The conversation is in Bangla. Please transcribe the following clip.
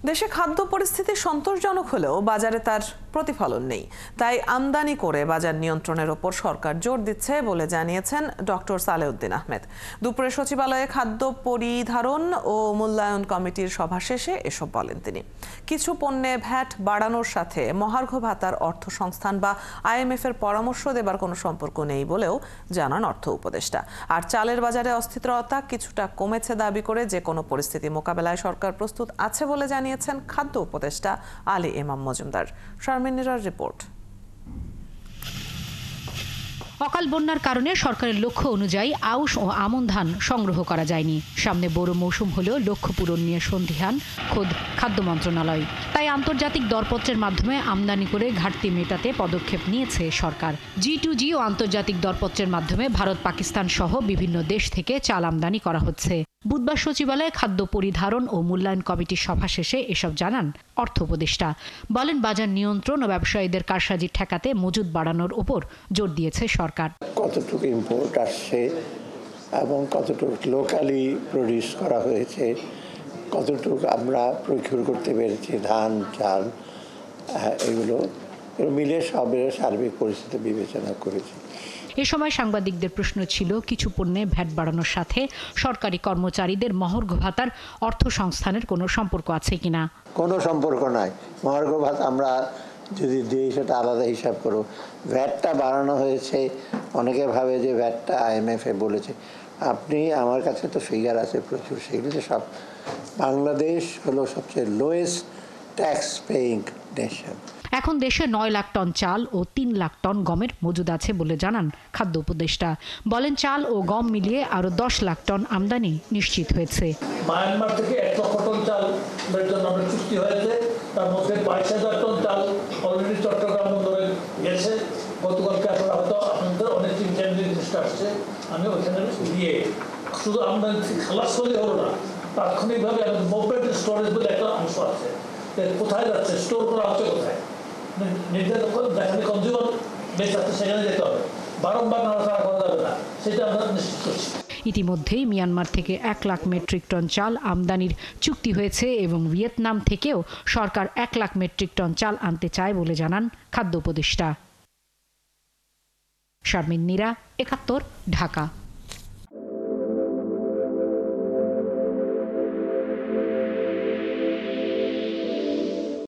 দেশে খাদ্য পরিস্থিতি সন্তোষজনক হলেও বাজারে তার প্রতিফলন নেই। তাই আমদানি করে বাজার নিয়ন্ত্রণের ওপর সরকার জোর দিচ্ছে বলে জানিয়েছেন ডক্টর সালেউদ্দিন আহমেদ। দুপুরে সচিবালয়ে খাদ্য পরিধারণ ও মূল্যায়ন কমিটির সভা শেষে এসব বলেন তিনি। কিছু পণ্যে ভ্যাট বাড়ানোর সাথে মহার্ঘ ভাতার অর্থ সংস্থান বা IMF এর পরামর্শ দেবার কোনো সম্পর্ক নেই বলেও জানান অর্থ উপদেষ্টা। আর চালের বাজারে অস্থিরতা কিছুটা কমেছে দাবি করে যে কোনো পরিস্থিতি মোকাবেলায় সরকার প্রস্তুত আছে বলে জানিয়েছেন খাদ্য উপদেষ্টা আলী ইমাম মজুমদার। শারমিন নীরার রিপোর্ট। অকাল বন্যার কারণে সরকারের লক্ষ্য অনুযায়ী আউশ ও আমন ধান সংগ্রহ করা যায়নি। সামনে বড় মৌসুম হলেও লক্ষ্য পূরণ নিয়ে সন্দিহান খোদ খাদ্য মন্ত্রণালয়। তাই আন্তর্জাতিক দরপত্রের মাধ্যমে আমদানি করে ঘাটতি মেটাতে পদক্ষেপ নিয়েছে সরকার। G2G ও আন্তর্জাতিক দরপত্রের মাধ্যমে ভারত, পাকিস্তান সহ বিভিন্ন দেশ থেকে চাল আমদানি করা হচ্ছে। বুধবার সচিবালয়ে খাদ্য পরিধারণ ও মূল্যায়ন কমিটির সভা শেষে এসব জানান অর্থ উপদেষ্টা। বলেন, বাজার নিয়ন্ত্রণ ও ব্যবসায়ীদের কারসাজি ঠেকাতে মজুদ বাড়ানোর উপর জোর দিয়েছে সরকার। কতটুকু ইম্পোর্ট আসছে এবং কতটুকু লোকালি প্রডিউস করা হয়েছে, কতটুকু আমরা প্রকিউর করতে পেরেছি, ধান, চাল, এগুলো মিলে সবের সার্বিক পরিস্থিতি বিবেচনা করেছি। এ সময় সাংবাদিকদের প্রশ্ন ছিল, কিছু পণ্যে ভ্যাট বাড়ানোর সাথে সরকারি কর্মচারীদের মহার্ঘ ভাতার অর্থ সংস্থানের কোনো সম্পর্ক আছে কিনা। কোনো সম্পর্ক নাই। মহার্ঘ ভাতা আমরা যদি দিই সেটা আলাদা হিসাব করো। ভ্যাটটা বাড়ানো হয়েছে, অনেকে ভাবে যে ভ্যাটটা IMF বলেছে। আপনি, আমার কাছে তো ফিগার আছে প্রচুর, সেগুলো সব। বাংলাদেশ হলো সবচেয়ে লোয়েস্ট ট্যাক্স পেইং নেশন। এখন দেশে 9 লাখ টন চাল ও 3 লাখ টন গমের মজুদ আছে বলে জানান খাদ্য উপদেষ্টা। বলেন, চাল ও গম মিলিয়ে আরো 10 লাখ টন আমদানি নিশ্চিত হয়েছে। মায়ানমার থেকে 1 লক্ষ টন চালের জন্য আমরা চুক্তি হয়েছে, তার মধ্যে 22,000 টন চাল অলরেডি চট্টগ্রাম বন্দরে গেছে। গতকালকে আপনারা হয়তো আপনাদের অনেক চিন্তা জিনিসটা আসছে, আমি ওইখানে গিয়ে শুধু আমদানি খালাস করলে হলো না, তাৎক্ষণিকভাবে মুভমেন্ট স্টোরেজ বলে একটা অংশ আছে। কোথায় যাচ্ছে, স্টোর করা হচ্ছে কোথায়, যেখানে কনজিউমার বেস আছে সেখানে যেতে হবে। বারংবার নাড়াচাড়া করা যাবে না, সেটা আমরা নিশ্চিত করছি। ইতিমধ্যেই মিয়ানমার থেকে 1 লাখ মেট্রিক টন চাল আমদানির চুক্তি হয়েছে এবং ভিয়েতনাম থেকেও সরকার 1 লাখ মেট্রিক টন চাল আনতে চায় বলে জানান খাদ্য উপদেষ্টা। শারমিন নীরা, 71, ঢাকা।